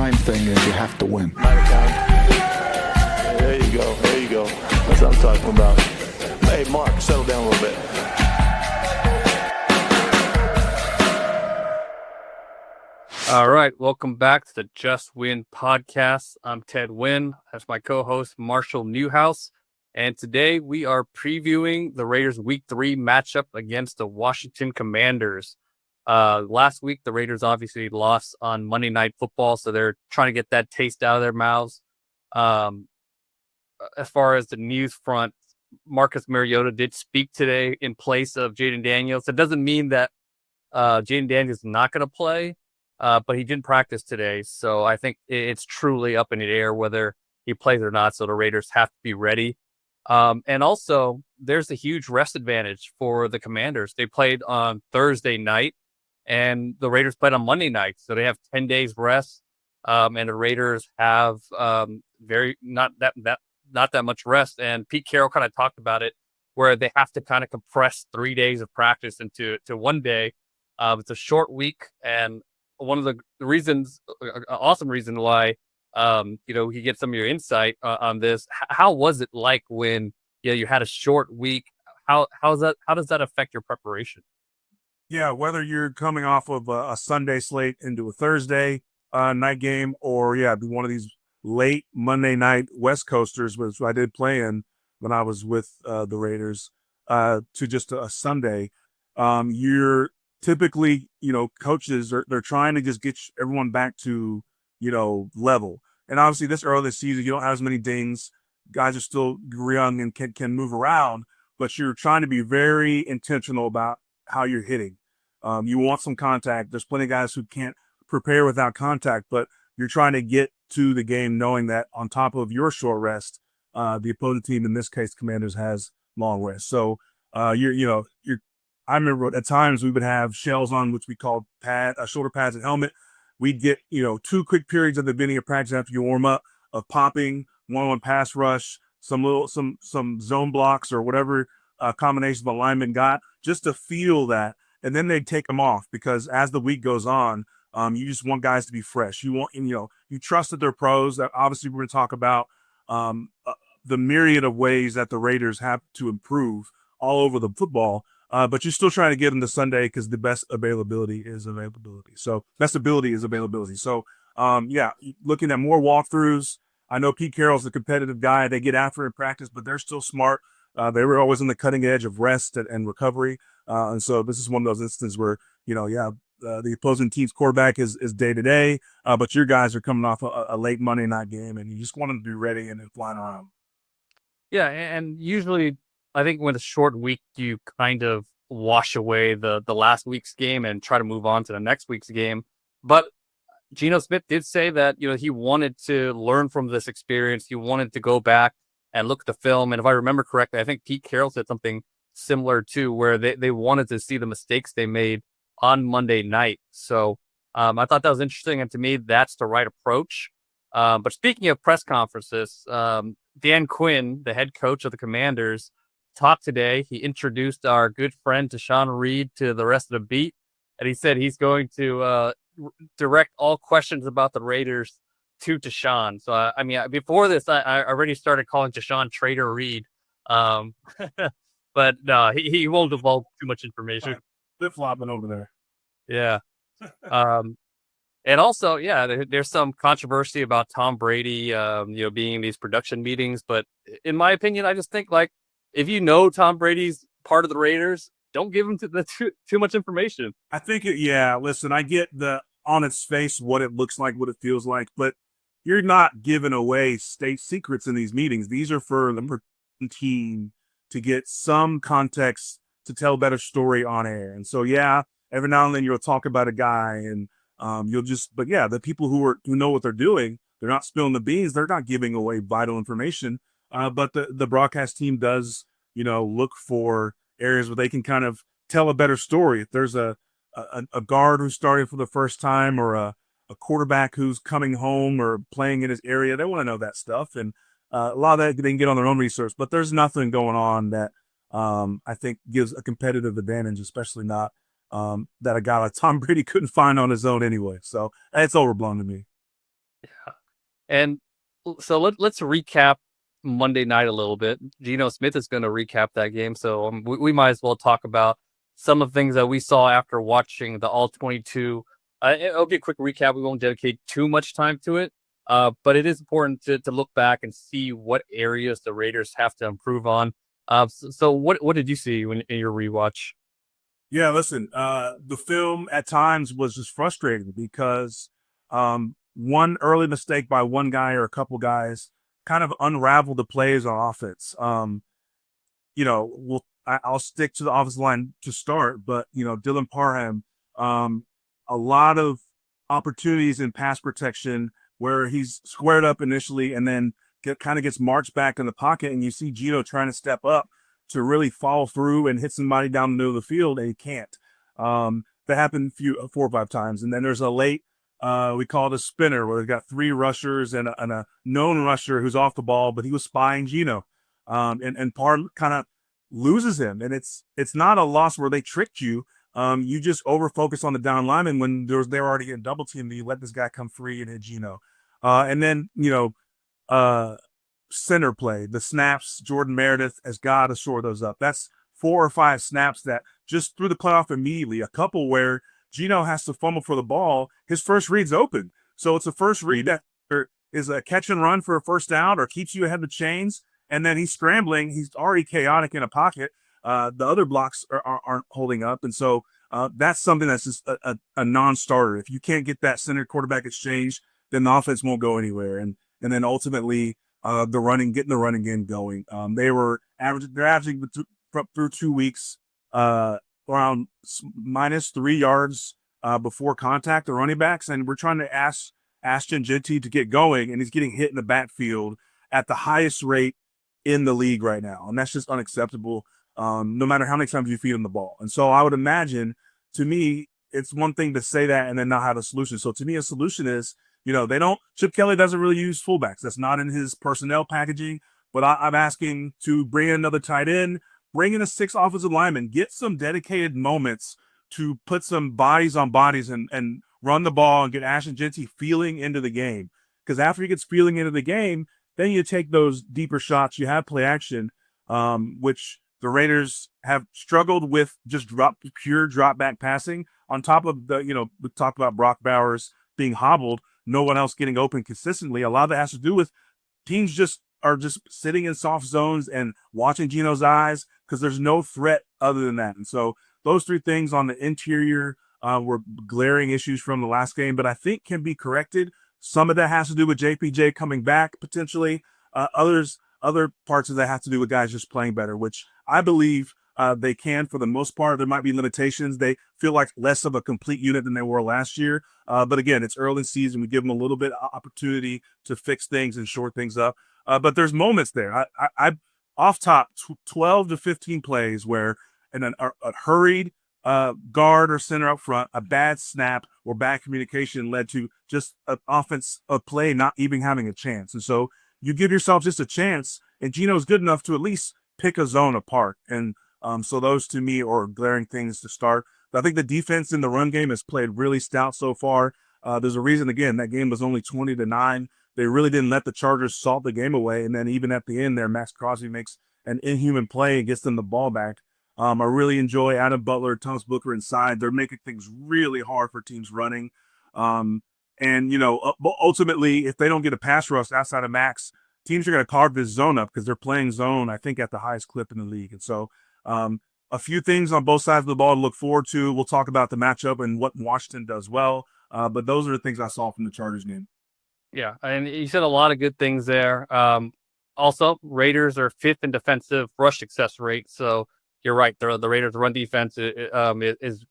time thing is you have to win. There you go. There you go. That's what I'm talking about. Hey, Mark, settle down a little bit. All right, welcome back to the Just Win podcast. I'm Ted Nguyen. That's my co-host Marshall Newhouse, and today we are previewing the Raiders' Week 3 matchup against the Washington Commanders. Last week, the Raiders obviously lost on Monday Night Football, so they're trying to get that taste out of their mouths. As far as the news front, Marcus Mariota did speak today in place of Jaden Daniels. It doesn't mean that Jaden Daniels is not going to play. But he didn't practice today, so I think it's truly up in the air whether he plays or not, so the Raiders have to be ready. And also, there's a huge rest advantage for the Commanders. They played on Thursday night, and the Raiders played on Monday night, so they have 10 days rest, and the Raiders have not that much rest. And Pete Carroll kind of talked about it, where they have to kind of compress 3 days of practice into one day. It's a short week, and one of the reasons, awesome reason why, he gets some of your insight on this. How was it like when you had a short week? How does that affect your preparation? Yeah, whether you're coming off of a Sunday slate into a Thursday night game, or be one of these late Monday night West Coasters, which I did play in when I was with the Raiders, to just a Sunday, you're typically, coaches they're trying to just get everyone back to, level. And obviously this early this season, you don't have as many dings. Guys are still young and can move around, but you're trying to be very intentional about how you're hitting. You want some contact. There's plenty of guys who can't prepare without contact, but you're trying to get to the game knowing that on top of your short rest, the opposing team, in this case, Commanders, has long rest. So I remember at times we would have shells on, which we called shoulder pads and helmet. We'd get, 2 quick periods at the beginning of practice after you warm up of popping, one-on-one pass rush, some zone blocks or whatever combination of alignment got, just to feel that. And then they'd take them off, because as the week goes on, you just want guys to be fresh. You trust that they're pros. That obviously we're going to talk about the myriad of ways that the Raiders have to improve all over the football. But you're still trying to get them to Sunday, because the best availability is availability. So best ability is availability. So, looking at more walkthroughs. I know Pete Carroll's a competitive guy. They get after it in practice, but they're still smart. They were always on the cutting edge of rest and recovery. And so this is one of those instances where, the opposing team's quarterback is day to day, but your guys are coming off a late Monday night game, and you just want them to be ready and then flying around. Yeah, and usually I think with a short week, you kind of wash away the last week's game and try to move on to the next week's game. But Geno Smith did say that, he wanted to learn from this experience. He wanted to go back and look at the film. And if I remember correctly, I think Pete Carroll said something similar too, where they wanted to see the mistakes they made on Monday night. So I thought that was interesting. And to me, that's the right approach. But speaking of press conferences, Dan Quinn, the head coach of the Commanders, talked today. He introduced our good friend Tashawn Reed to the rest of the beat, and he said he's going to direct all questions about the Raiders to Tashawn. So before this, I already started calling Tashawn Trader Reed, but no, he won't divulge too much information. Flip flopping over there. Yeah. And also, there's some controversy about Tom Brady, being in these production meetings. But in my opinion, I just think, if you know Tom Brady's part of the Raiders, don't give him too much information. I think listen, I get on its face what it looks like, what it feels like, but you're not giving away state secrets in these meetings. These are for the team to get some context to tell a better story on air. And so, every now and then you'll talk about a guy, and the people who know what they're doing, they're not spilling the beans. They're not giving away vital information. But the broadcast team does, look for areas where they can kind of tell a better story. If there's a guard who's starting for the first time, or a quarterback who's coming home or playing in his area, they want to know that stuff. And a lot of that they can get on their own research. But there's nothing going on that I think gives a competitive advantage, especially not that a guy like Tom Brady couldn't find on his own anyway. So it's overblown to me. And so let's recap Monday night a little bit. Geno Smith is going to recap that game, so we might as well talk about some of the things that we saw after watching the All 22. It'll be a quick recap. We won't dedicate too much time to it, but it is important to look back and see what areas the Raiders have to improve on. So what did you see in your rewatch? Yeah, listen, the film at times was just frustrating because one early mistake by one guy or a couple guys kind of unraveled the plays on offense. I'll stick to the offensive line to start, but Dylan Parham, a lot of opportunities in pass protection where he's squared up initially and then kind of gets marched back in the pocket, and you see Geno trying to step up to really follow through and hit somebody down the middle of the field, and he can't. That happened 4 or 5 times, and then there's a late. We call it a spinner where we got 3 rushers and a known rusher who's off the ball, but he was spying Geno, and Parr kind of loses him, and it's not a loss where they tricked you. You just over focus on the down lineman when they're already in double team. You let this guy come free and hit Geno, and then center play, the snaps. Jordan Meredith has got to shore those up. That's 4 or 5 snaps that just threw the play off immediately. A couple where Geno has to fumble for the ball. His first read's open, so it's a first read that is a catch and run for a first down or keeps you ahead of the chains. And then he's scrambling. He's already chaotic in a pocket. The other blocks aren't holding up. And so that's something that's just a non-starter. If you can't get that center quarterback exchange, then the offense won't go anywhere. And then ultimately getting the running game going. They're averaging through 2 weeks around -3 yards before contact, the running backs. And we're trying to ask Ashton Jeanty to get going, and he's getting hit in the backfield at the highest rate in the league right now. And that's just unacceptable, no matter how many times you feed him the ball. And so I would imagine, to me, it's one thing to say that and then not have a solution. So to me, a solution is, Chip Kelly doesn't really use fullbacks. That's not in his personnel packaging, but I'm asking to bring in another tight end, bring in a 6 offensive lineman, get some dedicated moments to put some bodies on bodies and run the ball and get Ashton Jeanty feeling into the game. Because after he gets feeling into the game, then you take those deeper shots. You have play action, which the Raiders have struggled with, just pure drop back passing. On top of we talked about Brock Bowers being hobbled, no one else getting open consistently. A lot of that has to do with teams are just sitting in soft zones and watching Geno's eyes because there's no threat other than that. And so those 3 things on the interior were glaring issues from the last game, but I think can be corrected. Some of that has to do with JPJ coming back potentially. Other parts of that have to do with guys just playing better, which I believe they can for the most part. There might be limitations. They feel like less of a complete unit than they were last year. But again, it's early in season. We give them a little bit of opportunity to fix things and shore things up. But there's moments there. I off top 12 to 15 plays where a hurried guard or center up front, a bad snap or bad communication led to just an offense of play not even having a chance. And so you give yourself just a chance, and Geno's good enough to at least pick a zone apart. And so those to me are glaring things to start. But I think the defense in the run game has played really stout so far. There's a reason, again, that game was only 20-9. They really didn't let the Chargers salt the game away. And then even at the end there, Max Crosby makes an inhuman play and gets them the ball back. I really enjoy Adam Butler, Thomas Booker inside. They're making things really hard for teams running. Ultimately, if they don't get a pass rush outside of Max, teams are going to carve this zone up because they're playing zone, I think, at the highest clip in the league. And so a few things on both sides of the ball to look forward to. We'll talk about the matchup and what Washington does well. But those are the things I saw from the Chargers game. Yeah, and you said a lot of good things there. Also, Raiders are 5th in defensive rush success rate. So you're right. The Raiders' run defense has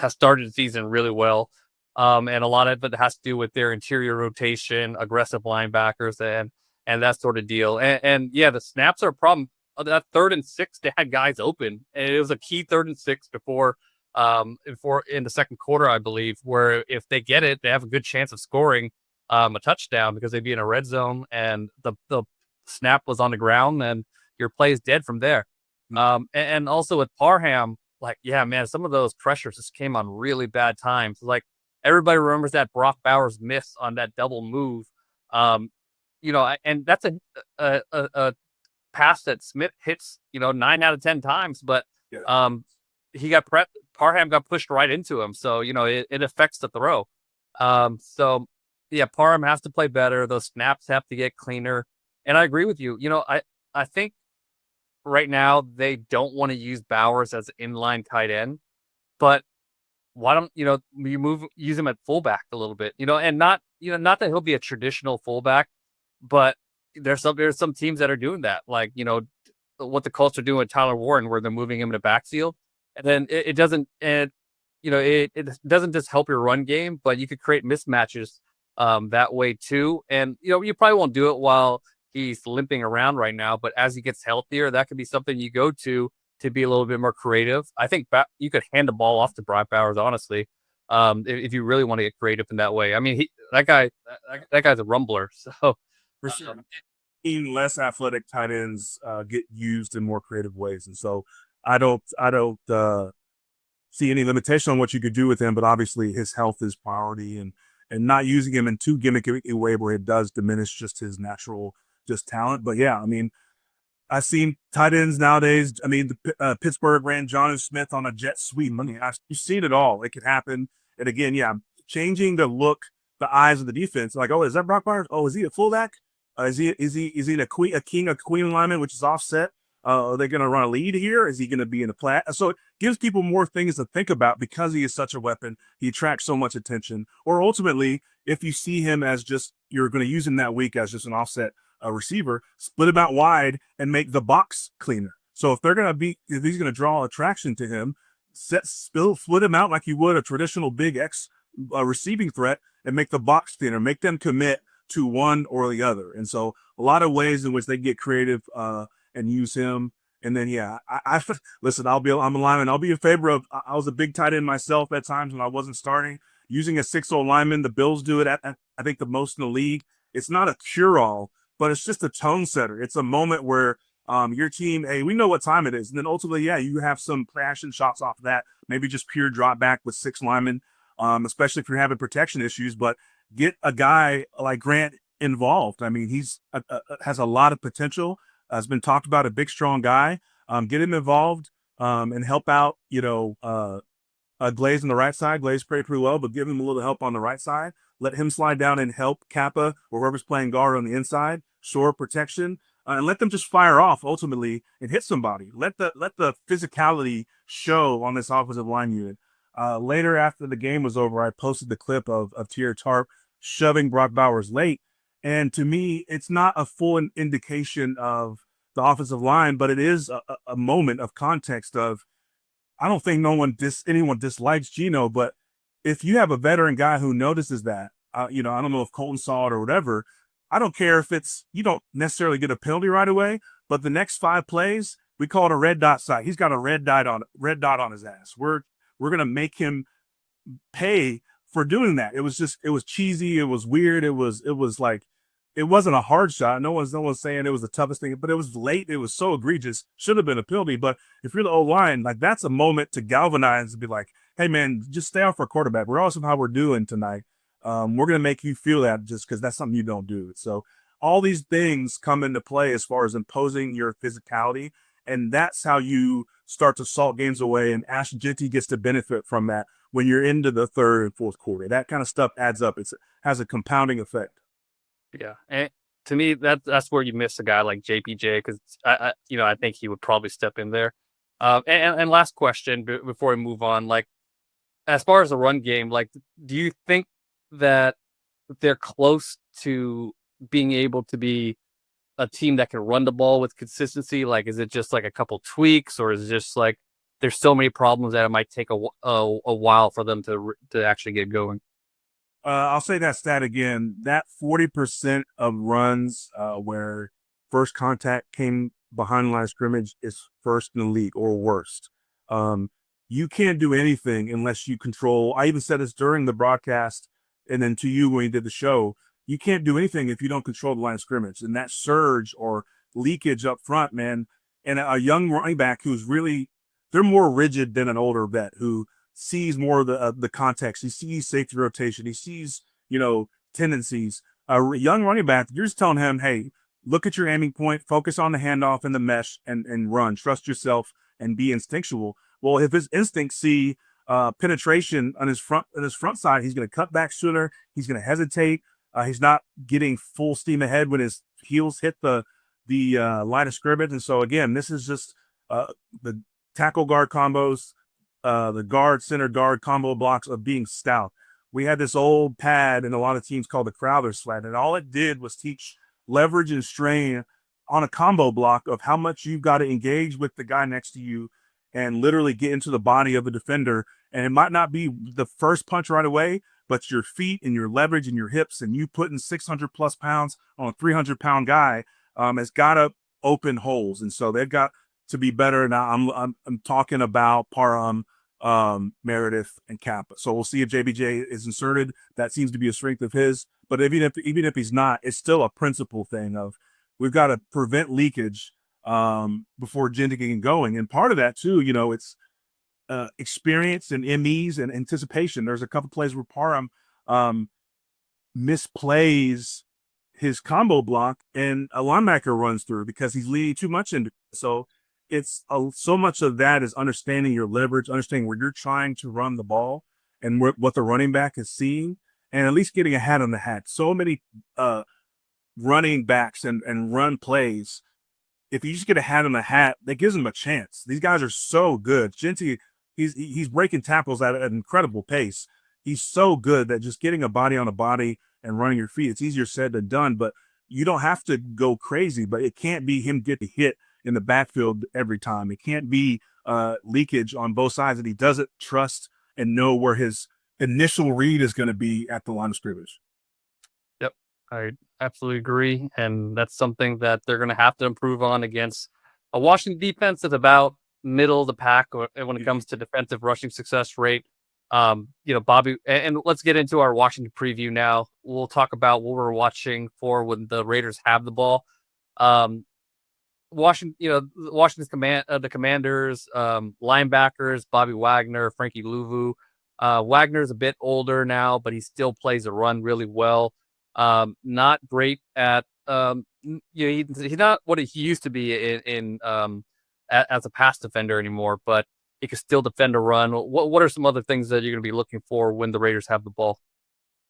started the season really well. And a lot of it has to do with their interior rotation, aggressive linebackers, and that sort of deal. And yeah, the snaps are a problem. That 3rd and 6, they had guys open, and it was a key 3rd and 6 before in the second quarter, I believe, where if they get it, they have a good chance of scoring a touchdown because they'd be in a red zone, and the snap was on the ground, and your play is dead from there. And also with Parham, some of those pressures just came on really bad times. Like, everybody remembers that Brock Bowers miss on that double move. and that's a pass that Smith hits, 9 out of 10 times, but Yeah. he got Parham got pushed right into him, so it affects the throw. So yeah, Parham has to play better. Those snaps have to get cleaner, and I agree with you. I think right now they don't want to use Bowers as inline tight end, but why don't you use him at fullback a little bit, and not that he'll be a traditional fullback, but there's some teams that are doing that, like what the Colts are doing with Tyler Warren, where they're moving him in the backfield, and then it doesn't, and it doesn't just help your run game, but you could create mismatches that way too, and you probably won't do it while he's limping around right now, but as he gets healthier, that could be something you go to be a little bit more creative. I think you could hand the ball off to Brock Bowers, honestly, if you really want to get creative in that way. I mean, that guy's a rumbler. So For sure. Even less athletic tight ends get used in more creative ways, and so I don't see any limitation on what you could do with him. But obviously, his health is priority, and not using him in too gimmicky a way where it does diminish just his natural talent. But yeah, I mean, I've seen tight ends nowadays. I mean, Pittsburgh ran Geno Smith on a jet sweep. I mean, you've seen it all. It could happen. And again, yeah, changing the look, the eyes of the defense. Like, oh, is that Brock Bowers? Oh, is he a fullback? Is he a queen lineman, which is offset? Are they going to run a lead here? Is he going to be in a plat? So it gives people more things to think about because he is such a weapon. He attracts so much attention. Or ultimately, if you see him as just, you're going to use him that week as just an offset receiver, split him out wide and make the box cleaner. So if he's going to draw attraction to him, split him out like you would a traditional big X receiving threat and make the box cleaner, make them commit to one or the other. And so a lot of ways in which they get creative and use him. And then, yeah, I listen, I'm a lineman. I'll be in favor of, I was a big tight end myself at times when I wasn't starting. Using a 6'0" lineman, the Bills do it at I think the most in the league. It's not a cure-all, but it's just a tone setter. It's a moment where your team, hey, we know what time it is. And then ultimately, yeah, you have some passion shots off of that, maybe just pure drop back with 6 linemen, especially if you're having protection issues. But get a guy like Grant involved. I mean, he's has a lot of potential. Has been talked about, a big, strong guy. Get him involved and help out, Glaze on the right side. Glaze played pretty well, but give him a little help on the right side. Let him slide down and help Kappa or whoever's playing guard on the inside, shore protection, and let them just fire off ultimately and hit somebody. Let the physicality show on this offensive line unit. Later after the game was over, I posted the clip of Tier Tarp shoving Brock Bowers late. And to me, it's not a full indication of the offensive line, but it is a moment of context of, I don't think anyone dislikes Geno, but if you have a veteran guy who notices that, I don't know if Colton saw it or whatever. I don't care if you don't necessarily get a penalty right away, but the next 5 plays, we call it a red dot site. He's got a red dot on his ass. We're going to make him pay for doing that. It was cheesy. It was weird. It was like, it wasn't a hard shot. No one's saying it was the toughest thing, but it was late. It was so egregious. Should have been a penalty. But if you're the O-line, like, that's a moment to galvanize and be like, hey man, just stay off our quarterback. Regardless of how we're doing tonight, we're going to make you feel that just because that's something you don't do. So all these things come into play as far as imposing your physicality. And that's how you start to salt games away. And Ash Jinty gets to benefit from that when you're into the 3rd and 4th quarter. That kind of stuff adds up. It has a compounding effect. Yeah, and to me, that's where you miss a guy like JPJ, because I think he would probably step in there. And last question before we move on, like, as far as the run game, like, do you think that they're close to being able to be a team that can run the ball with consistency? Like, is it just like a couple tweaks, or is it just like there's so many problems that it might take a while for them to actually get going? I'll say that stat again. That 40% of runs where first contact came behind the line of scrimmage is first in the league or worst. You can't do anything unless you control. I even said this during the broadcast and then to you when you did the show. You can't do anything if you don't control the line of scrimmage. And that surge or leakage up front, man, and a young running back who's really, they're more rigid than an older vet who sees more of the context. He sees safety rotation. He sees, tendencies. young running back, you're just telling him, hey, look at your aiming point, focus on the handoff and the mesh, and run. Trust yourself and be instinctual. Well, if his instincts see penetration on his front side, he's going to cut back sooner. He's going to hesitate. He's not getting full steam ahead when his heels hit the line of scrimmage. And so again, this is just the tackle guard combos, the guard center guard combo blocks of being stout. We had this old pad in a lot of teams called the Crowder's flat, and all it did was teach leverage and strain on a combo block of how much you've got to engage with the guy next to you and literally get into the body of the defender. And it might not be the first punch right away, but your feet and your leverage and your hips and you putting 600 plus pounds on a 300-pound guy has got to open holes. And so they've got to be better. Now I'm talking about Parham, Meredith, and Kappa. So we'll see if JBJ is inserted. That seems to be a strength of his. But even if he's not, it's still a principle thing of we've got to prevent leakage before Geno can get going. And part of that too, it's experience and MEs and anticipation. There's a couple plays where Parham misplays his combo block and a linebacker runs through because he's leaning too much into it. So it's so much of that is understanding your leverage, understanding where you're trying to run the ball and what the running back is seeing, and at least getting a hat on the hat. So many running backs and run plays, if you just get a hat on the hat, that gives them a chance. These guys are so good. Geno, he's breaking tackles at an incredible pace. He's so good that just getting a body on a body and running your feet, it's easier said than done, but you don't have to go crazy, but it can't be him getting hit in the backfield every time. It can't be leakage on both sides that he doesn't trust and know where his initial read is going to be at the line of scrimmage. Yep, I absolutely agree. And that's something that they're going to have to improve on against a Washington defense that's about middle of the pack when it comes to defensive rushing success rate. Bobby, and let's get into our Washington preview now. We'll talk about what we're watching for when the Raiders have the ball. Washington's the Commanders, linebackers, Bobby Wagner, Frankie Louvu. Wagner's a bit older now, but he still plays a run really well. Not great at, he's not what he used to be as a pass defender anymore, but he can still defend a run. What are some other things that you're going to be looking for when the Raiders have the ball?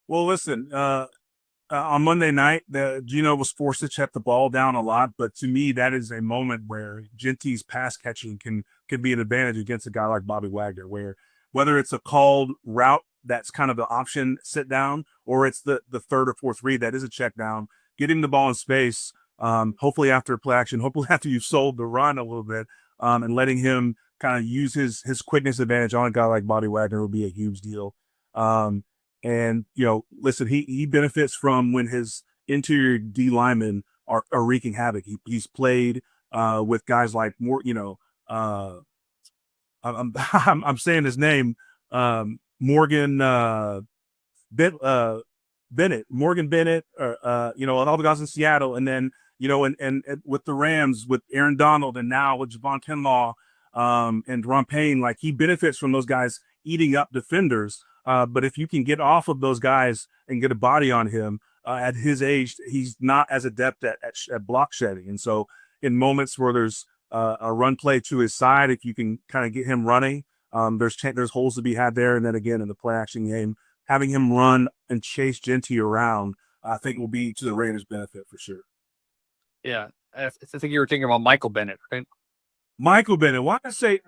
Well, listen, on Monday night, Geno was forced to check the ball down a lot, but to me, that is a moment where Genty's pass catching can be an advantage against a guy like Bobby Wagner, where whether it's a called route that's kind of the option sit down, or it's the third or fourth read that is a check down, getting the ball in space, hopefully after play action, hopefully after you've sold the run a little bit, and letting him kind of use his quickness advantage on a guy like Bobby Wagner would be a huge deal. And listen, he benefits from when his interior D linemen are wreaking havoc. He's played with guys like I'm saying his name, Morgan Bennett, and all the guys in Seattle, and then and with the Rams with Aaron Donald, and now with Javon Kinlaw and Ron Payne, like he benefits from those guys eating up defenders. But if you can get off of those guys and get a body on him at his age, he's not as adept at block shedding. And so in moments where there's a run play to his side, if you can kind of get him running, there's holes to be had there. And then again, in the play action game, having him run and chase Geno around, I think will be to the Raiders' benefit for sure. Yeah. I think you were thinking about Michael Bennett, right? Michael Bennett. Why I say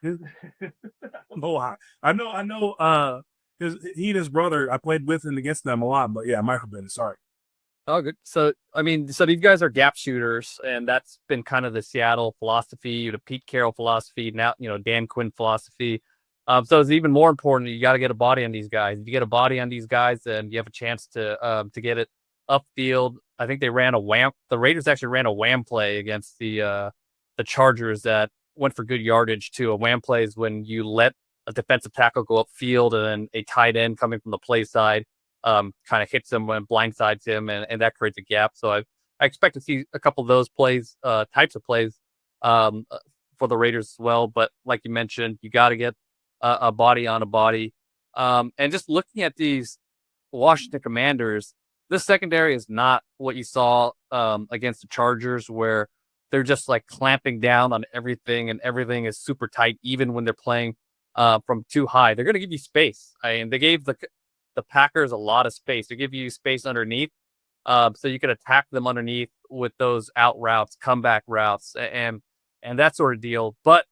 I know he and his brother, I played with and against them a lot, but yeah, Michael Bennett, sorry. Oh, good. So these guys are gap shooters, and that's been kind of the Seattle philosophy, the Pete Carroll philosophy, now Dan Quinn philosophy. So it's even more important. You got to get a body on these guys. If you get a body on these guys, then you have a chance to get it upfield. I think they ran a wham. The Raiders actually ran a wham play against the Chargers that went for good yardage too. A wham play is when you let a defensive tackle go upfield and then a tight end coming from the play side kind of hits him and blindsides him, and that creates a gap. So I expect to see a couple of those plays, types of plays for the Raiders as well. But like you mentioned, you got to get a body on a body. And just looking at these Washington Commanders, this secondary is not what you saw against the Chargers, where they're just like clamping down on everything and everything is super tight, even when they're playing from too high. They're going to give you space. I mean, they gave the Packers a lot of space. They give you space underneath, so you could attack them underneath with those out routes, comeback routes, and that sort of deal. But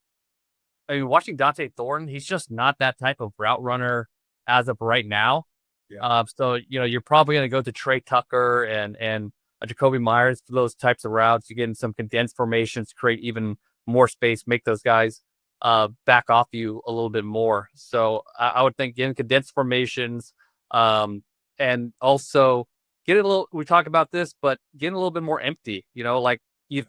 I mean, watching Dante Thornton, he's just not that type of route runner as of right now. Yeah. So you're probably going to go to Trey Tucker and Jacoby Myers for those types of routes. You get in some condensed formations, create even more space, make those guys back off you a little bit more. So I would think in condensed formations, and also get a little. We talk about this, but getting a little bit more empty. Like you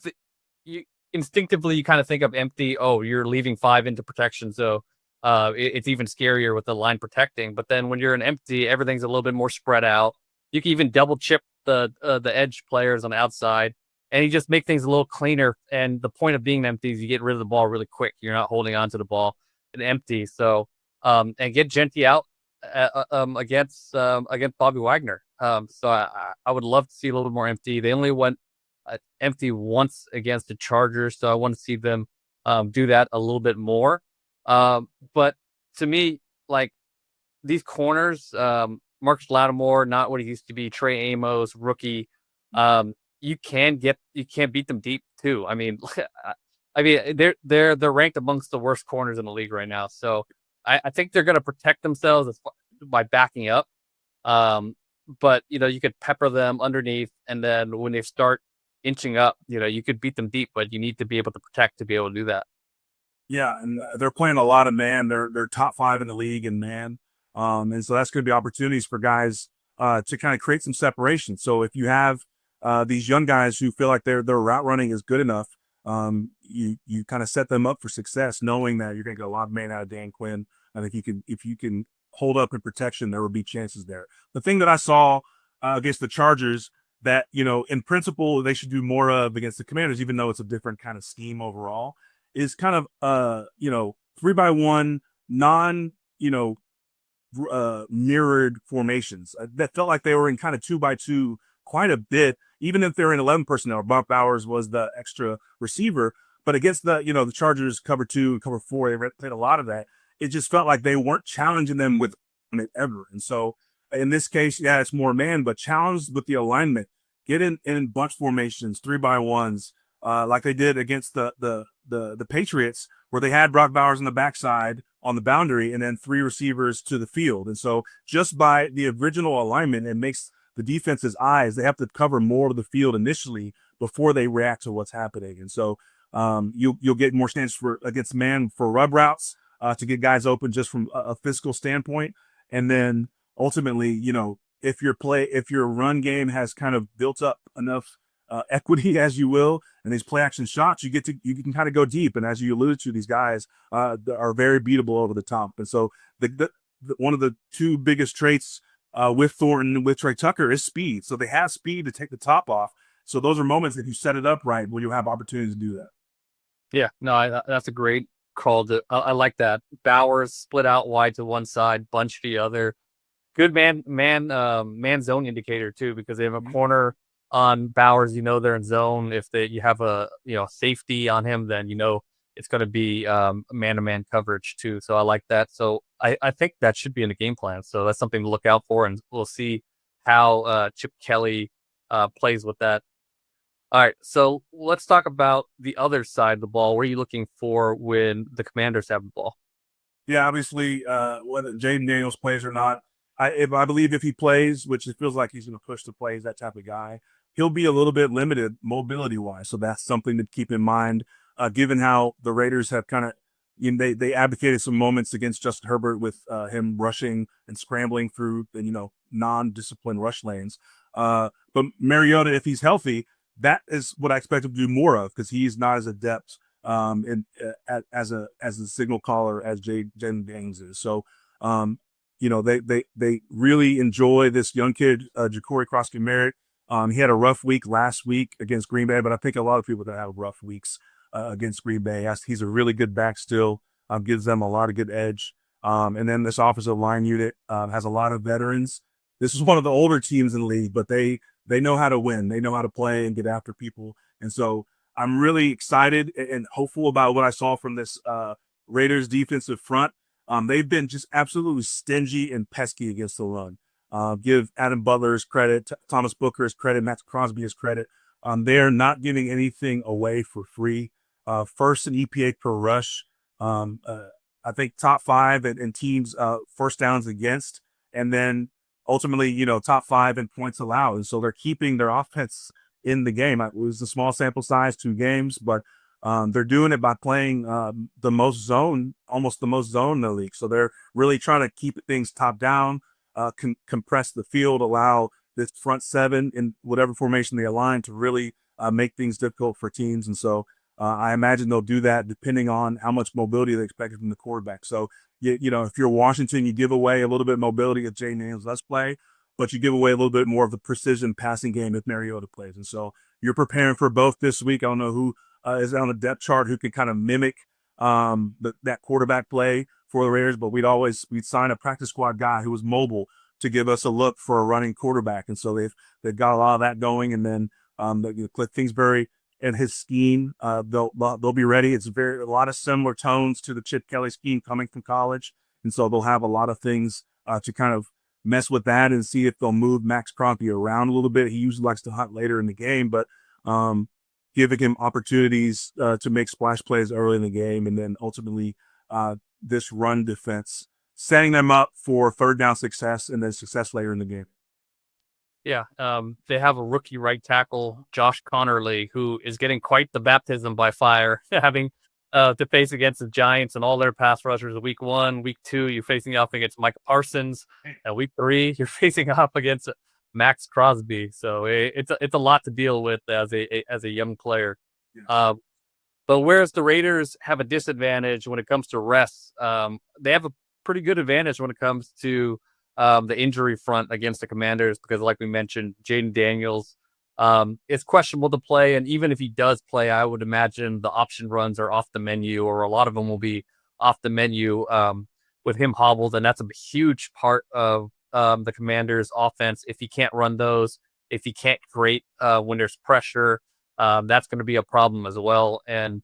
instinctively you kind of think of empty. Oh, you're leaving 5 into protection, so it's even scarier with the line protecting. But then when you're in empty, everything's a little bit more spread out. You can even double chip the edge players on the outside, and you just make things a little cleaner. And the point of being empty is you get rid of the ball really quick. You're not holding on to the ball and empty. So and get Genty out against Bobby Wagner. So I would love to see a little bit more empty. They only went empty once against the Chargers, so I want to see them do that a little bit more. But to me, like these corners, Marcus Lattimore, not what he used to be, Trey Amos, rookie. You can't beat them deep too. I mean, they're ranked amongst the worst corners in the league right now. So I think they're going to protect themselves by backing up. But you could pepper them underneath, and then when they start inching up, you could beat them deep, but you need to be able to protect to be able to do that. Yeah, and they're playing a lot of man. They're top 5 in the league in man, and so that's going to be opportunities for guys to kind of create some separation. So if you have these young guys who feel like their route running is good enough, you kind of set them up for success, knowing that you're going to get a lot of man out of Dan Quinn. I think if you can hold up in protection, there will be chances there. The thing that I saw against the Chargers that in principle they should do more of against the Commanders, even though it's a different kind of scheme overall, is kind of 3-by-1 non mirrored formations that felt like they were in kind of 2-by-2 quite a bit, even if they're in 11 personnel. Bump Bowers was the extra receiver, but against the Chargers cover 2 and cover 4, they played a lot of that. It just felt like they weren't challenging them with it ever. And so in this case, yeah, it's more man, but challenged with the alignment. Get in bunch formations, 3-by-1s, like they did against the Patriots, where they had Brock Bowers on the backside on the boundary and then 3 receivers to the field. And so just by the original alignment, it makes the defense's eyes, they have to cover more of the field initially before they react to what's happening. And so you'll get more chances against man for rub routes to get guys open just from a physical standpoint. And then ultimately, if your run game has kind of built up enough equity, as you will, and these play action shots, you can kind of go deep. And as you alluded to, these guys are very beatable over the top. And so one of the 2 biggest traits with Thornton, with Trey Tucker, is speed. So they have speed to take the top off. So those are moments that you set it up right where you have opportunities to do that. Yeah, no, that's a great call. I like that. Bowers split out wide to one side, bunch to the other. Good man zone indicator too, because they have a corner on Bowers. They're in zone. If you have a safety on him, then it's going to be man-to-man coverage too. So I like that. So I think that should be in the game plan. So that's something to look out for, and we'll see how Chip Kelly plays with that. All right, so let's talk about the other side of the ball. What are you looking for when the Commanders have the ball? Yeah, obviously, whether Jaden Daniels plays or not, I believe if he plays, which it feels like he's going to push to play, he's that type of guy, he'll be a little bit limited mobility-wise. So that's something to keep in mind, given how the Raiders have kind of they advocated some moments against Justin Herbert with him rushing and scrambling through the non-disciplined rush lanes. But Mariota, if he's healthy, that is what I expect him to do more of, because he's not as adept as a signal caller as Jaden Daniels is. So they really enjoy this young kid, Ja'Cory Cross-Merritt. He had a rough week last week against Green Bay, but I think a lot of people that have rough weeks against Green Bay. He's a really good back still, gives them a lot of good edge. And then this offensive line unit has a lot of veterans this is one of the older teams in the league, but they know how to win. They know how to play and get after people. And so I'm really excited and hopeful about what I saw from this Raiders defensive front. They've been just absolutely stingy and pesky against the run. Give Adam Butler his credit, Thomas Booker his credit, Max Crosby his credit. They're not giving anything away for free. First in EPA per rush. I think top 5 in teams first downs against, and then ultimately, top 5 in points allowed. And so they're keeping their offense in the game. It was a small sample size, 2 games, but they're doing it by playing the most zone, almost the most zone in the league. So they're really trying to keep things top down, compress the field, allow this front 7 in whatever formation they align to really make things difficult for teams. And so I imagine they'll do that depending on how much mobility they expect from the quarterback. So, if you're Washington, you give away a little bit of mobility if Jaden Daniels does play, but you give away a little bit more of the precision passing game if Mariota plays. And so you're preparing for both this week. I don't know who is on the depth chart who can kind of mimic that quarterback play for the Raiders, but we'd sign a practice squad guy who was mobile to give us a look for a running quarterback. And so they've got a lot of that going. And then Cliff Kingsbury and his scheme, they'll be ready. It's a lot of similar tones to the Chip Kelly scheme coming from college. And so they'll have a lot of things to kind of mess with that and see if they'll move Max Crosby around a little bit. He usually likes to hunt later in the game, but giving him opportunities to make splash plays early in the game. And then ultimately this run defense, setting them up for third down success and then success later in the game. Yeah, they have a rookie right tackle, Josh Connerly, who is getting quite the baptism by fire, having to face against the Giants and all their pass rushers. Week 1, week 2, you're facing off against Micah Parsons, and week 3, you're facing off against Max Crosby. So it's a lot to deal with as a young player. Yes. But whereas the Raiders have a disadvantage when it comes to rest, they have a pretty good advantage when it comes to the injury front against the Commanders, because like we mentioned, Jaden Daniels is questionable to play. And even if he does play, I would imagine the option runs are off the menu, or a lot of them will be off the menu with him hobbled. And that's a huge part of the Commanders offense. If he can't run those, if he can't create when there's pressure, that's going to be a problem as well. And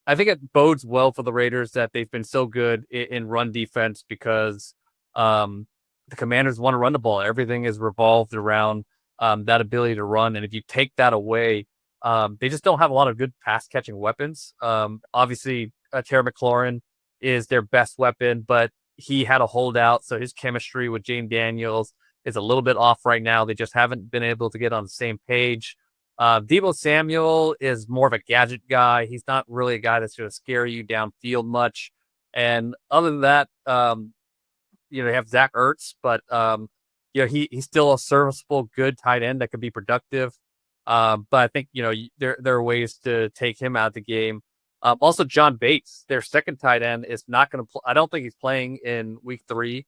I think it bodes well for the Raiders that they've been so good in run defense, because the Commanders want to run the ball. Everything is revolved around that ability to run. And if you take that away, they just don't have a lot of good pass catching weapons. Obviously, Terry McLaurin is their best weapon, but he had a holdout. So his chemistry with Jaden Daniels is a little bit off right now. They just haven't been able to get on the same page. Deebo Samuel is more of a gadget guy. He's not really a guy that's going to scare you downfield much. And other than that, you have Zach Ertz, but he's still a serviceable, good tight end that could be productive. But I think there are ways to take him out of the game. Also, John Bates, their second tight end, is not going to. I don't think he's playing in week 3.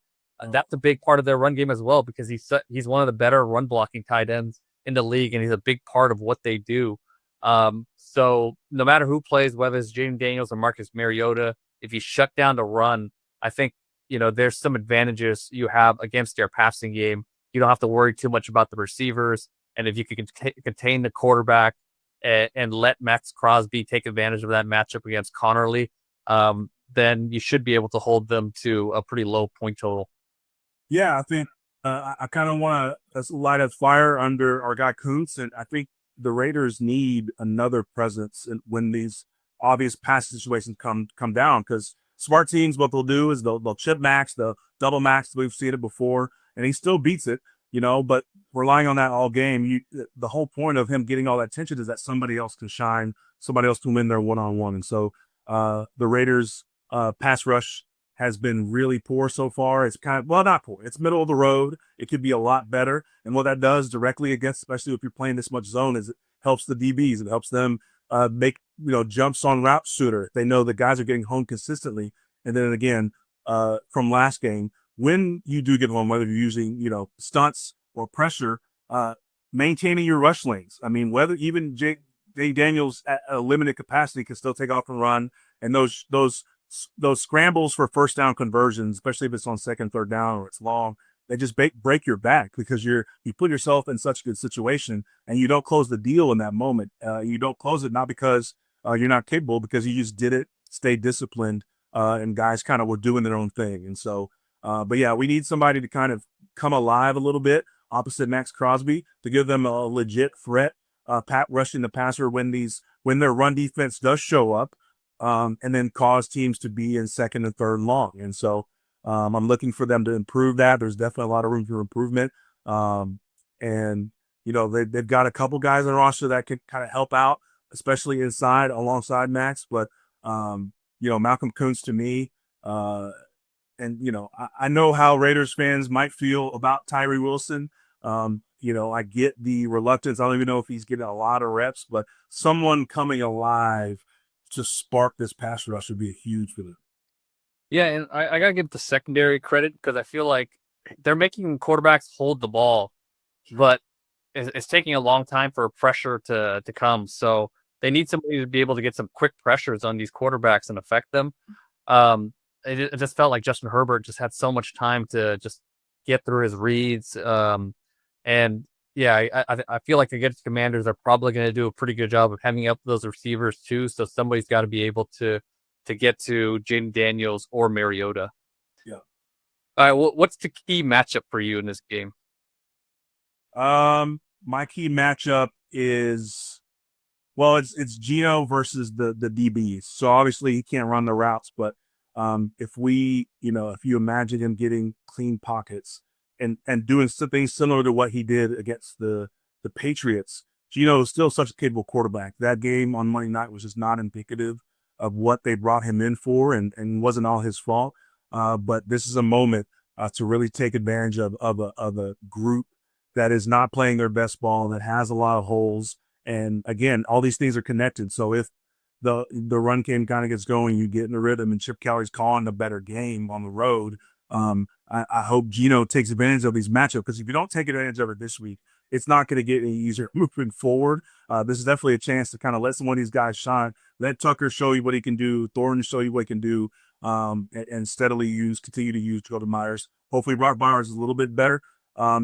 That's a big part of their run game as well, because he's one of the better run blocking tight ends in the league, and he's a big part of what they do. So no matter who plays, whether it's Jaden Daniels or Marcus Mariota, if you shut down the run, I think there's some advantages you have against their passing game. You don't have to worry too much about the receivers, and if you can contain the quarterback and let Max Crosby take advantage of that matchup against Connerly, then you should be able to hold them to a pretty low point total. Yeah, I think I kind of want to light a fire under our guy Kuntz, and I think the Raiders need another presence when these obvious pass situations come down, because smart teams, what they'll do is they'll chip Max, they'll double Max. We've seen it before, and he still beats it, but relying on that all game, the whole point of him getting all that attention is that somebody else can shine, somebody else can win their one-on-one. And so the Raiders pass rush has been really poor so far. It's not poor. It's middle of the road. It could be a lot better. And what that does directly against, especially if you're playing this much zone, is it helps the DBs. It helps them make jumps on route sooner. They know the guys are getting home consistently. And then again, from last game, when you do get home, whether you're using stunts or pressure, maintaining your rush lanes. I mean, whether even Jay Daniels at a limited capacity can still take off and run, and those those scrambles for first down conversions, especially if it's on second, third down or it's long, they just break your back because you put yourself in such a good situation and you don't close the deal in that moment. You don't close it not because you're not capable, because you just did it, stayed disciplined, and guys kind of were doing their own thing. And so, but yeah, we need somebody to kind of come alive a little bit opposite Max Crosby to give them a legit threat, rushing the passer when their run defense does show up, and then cause teams to be in second and third long. And so I'm looking for them to improve that. There's definitely a lot of room for improvement. And, they've got a couple guys on the roster that can kind of help out, especially inside alongside Max. But, Malcolm Kuntz to me, I know how Raiders fans might feel about Tyree Wilson. I get the reluctance. I don't even know if he's getting a lot of reps, but someone coming alive to spark this pass rush would be a huge for them. Yeah, and I gotta give the secondary credit because I feel like they're making quarterbacks hold the ball, but it's taking a long time for pressure to come. So they need somebody to be able to get some quick pressures on these quarterbacks and affect them. It just felt like Justin Herbert just had so much time to just get through his reads. And yeah, I feel like against Commanders, they're probably going to do a pretty good job of hemming up those receivers too. So somebody's got to be able to get to Jaden Daniels or Mariota. Yeah. All right. Well, what's the key matchup for you in this game? My key matchup is, well, it's Geno versus the DBs. So obviously he can't run the routes, but if you imagine him getting clean pockets and doing something similar to what he did against the Patriots, Geno is still such a capable quarterback. That game on Monday night was just not indicative of what they brought him in for, and wasn't all his fault. But this is a moment to really take advantage of a group that is not playing their best ball, that has a lot of holes. And again, all these things are connected. So if the run game kind of gets going, you get in the rhythm, and Chip Kelly's calling a better game on the road. I hope Geno takes advantage of these matchups, because if you don't take advantage of it this week, it's not going to get any easier moving forward. This is definitely a chance to kind of let some of these guys shine. Let Tucker show you what he can do. Thornton show you what he can do, and steadily continue to use Jordan Myers. Hopefully Brock Bowers is a little bit better,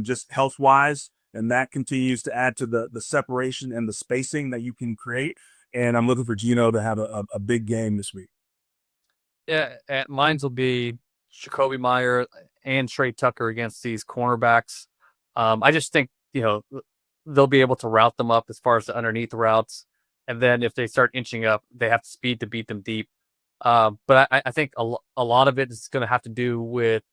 just health-wise, and that continues to add to the separation and the spacing that you can create. And I'm looking for Geno to have a big game this week. Yeah, mine will be Jacoby Meyer and Trey Tucker against these cornerbacks. I just think, they'll be able to route them up as far as the underneath routes. And then if they start inching up, they have speed to beat them deep. But I think a lot of it is going to have to do with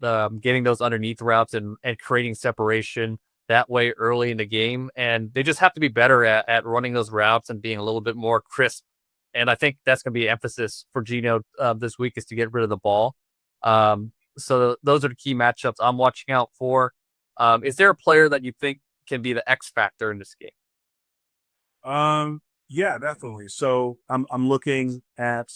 getting those underneath routes and creating separation that way early in the game. And they just have to be better at running those routes and being a little bit more crisp. And I think that's going to be emphasis for Geno this week, is to get rid of the ball. So those are the key matchups I'm watching out for. Is there a player that you think can be the X factor in this game? Yeah, definitely. So I'm looking at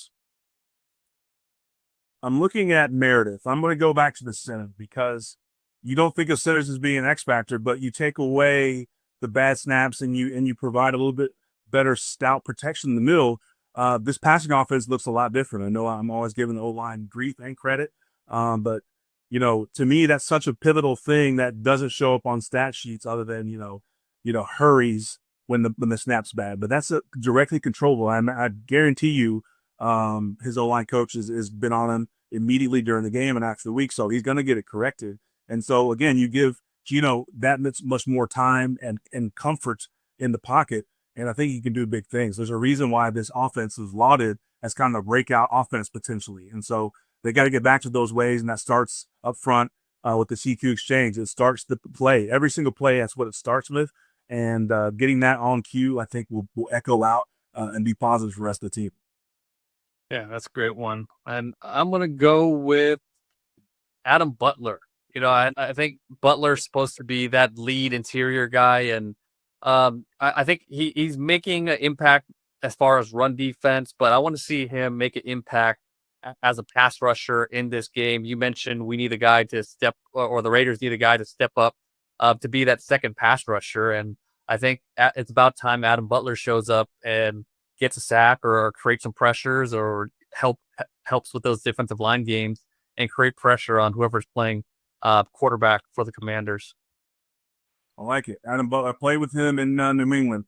Meredith. I'm going to go back to the center, because you don't think of centers as being an X factor, but you take away the bad snaps and you provide a little bit better stout protection in the middle. This passing offense looks a lot different. I know I'm always giving the O-line grief and credit, but to me, that's such a pivotal thing that doesn't show up on stat sheets, other than hurries when the snap's bad. But that's directly controllable. I guarantee you, his O-line coach has been on him immediately during the game and after the week, so he's going to get it corrected. And so again, you give Geno that much more time and comfort in the pocket, and I think he can do big things. There's a reason why this offense is lauded as kind of a breakout offense potentially. And so they got to get back to those ways, and that starts up front with the CQ exchange. It starts the play. Every single play, that's what it starts with. And getting that on cue, I think, will echo out and be positive for the rest of the team. Yeah, that's a great one. And I'm going to go with Adam Butler. I think Butler's supposed to be that lead interior guy, and I think he's making an impact as far as run defense, but I want to see him make an impact as a pass rusher in this game. You mentioned we need a guy to or the Raiders need a guy to step up to be that second pass rusher, and I think it's about time Adam Butler shows up and gets a sack or creates some pressures or helps with those defensive line games and create pressure on whoever's playing quarterback for the Commanders. I like it. Adam Butler, I played with him in New England.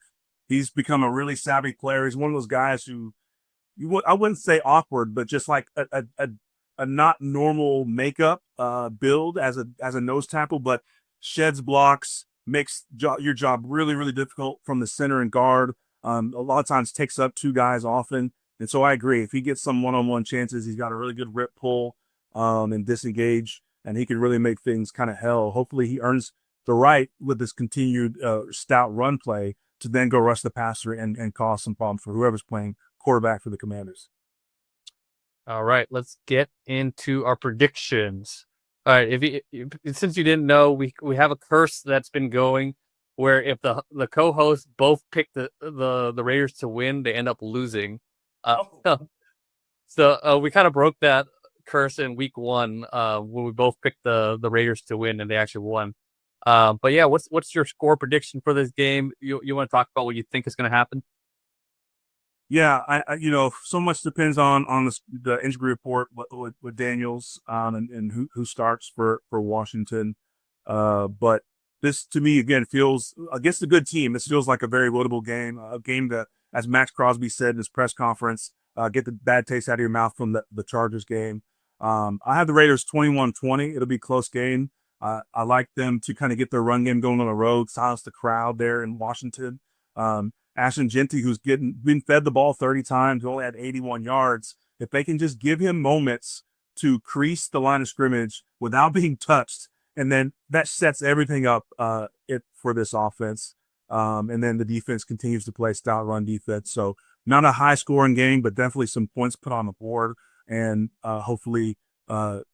He's become a really savvy player. He's one of those guys who I wouldn't say awkward, but just like a not normal makeup build as a nose tackle, but sheds blocks, makes your job really, really difficult from the center and guard. A lot of times takes up two guys often. And so I agree. If he gets some one-on-one chances, he's got a really good rip pull and disengage, and he can really make things kind of hell. Hopefully he earns the right with this continued stout run play to then go rush the passer and cause some problems for whoever's playing quarterback for the Commanders. All right, let's get into our predictions. All right, since you didn't know, we have a curse that's been going where if the co-hosts both pick the Raiders to win, they end up losing. So we kind of broke that curse in week 1 when we both picked the Raiders to win and they actually won. But yeah, what's your score prediction for this game? You want to talk about what you think is going to happen? Yeah, I so much depends on the injury report with Daniels and who starts for Washington. But this to me again feels against a good team. This feels like a very winnable game, a game that, as Max Crosby said in his press conference, get the bad taste out of your mouth from the Chargers game. I have the Raiders 21-20. It'll be a close game. I like them to kind of get their run game going on the road, silence the crowd there in Washington. Ashton Genty, who's been fed the ball 30 times, only had 81 yards. If they can just give him moments to crease the line of scrimmage without being touched, and then that sets everything up for this offense. And then the defense continues to play stout run defense. So not a high scoring game, but definitely some points put on the board. And hopefully the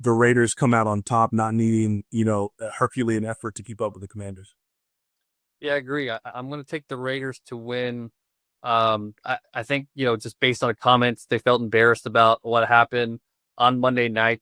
Raiders come out on top, not needing, a Herculean effort to keep up with the Commanders. Yeah, I agree. I'm going to take the Raiders to win. I think, just based on the comments, they felt embarrassed about what happened on Monday night.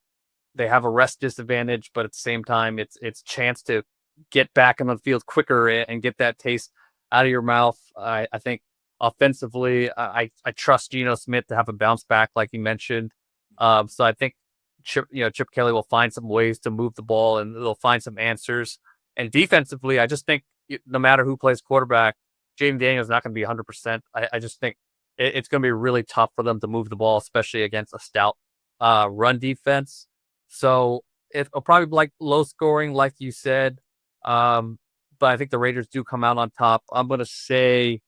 They have a rest disadvantage, but at the same time, it's chance to get back on the field quicker and get that taste out of your mouth. I think offensively, I trust Geno Smith to have a bounce back, like you mentioned. So I think Chip Kelly will find some ways to move the ball and they'll find some answers. And defensively, I just think no matter who plays quarterback, Jaden Daniels is not going to be 100%. I just think it's going to be really tough for them to move the ball, especially against a stout run defense. So it'll probably be like low scoring, like you said. But I think the Raiders do come out on top. I'm going to say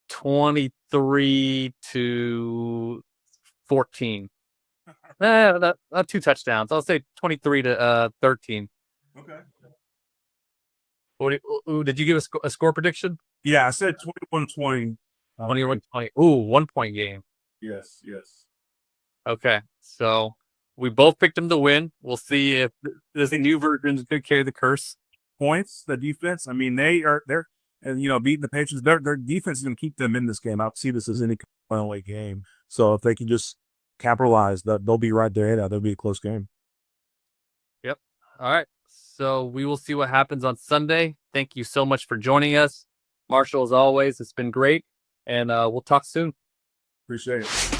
23-14. Not 2 touchdowns. I'll say 23-13. Okay. Did you give a score prediction? Yeah, I said 21-20. 21-20. Ooh, 1 point game. Yes. Okay, so we both picked them to win. We'll see if this new version is going to carry the curse. Points, the defense. I mean, they're beating the Patriots. Their defense is going to keep them in this game. I don't see this as any one-way game. So if they can just capitalize, they'll be right there. They'll be a close game. Yep. All right. So we will see what happens on Sunday. Thank you so much for joining us. Marshall, as always, it's been great. And we'll talk soon. Appreciate it.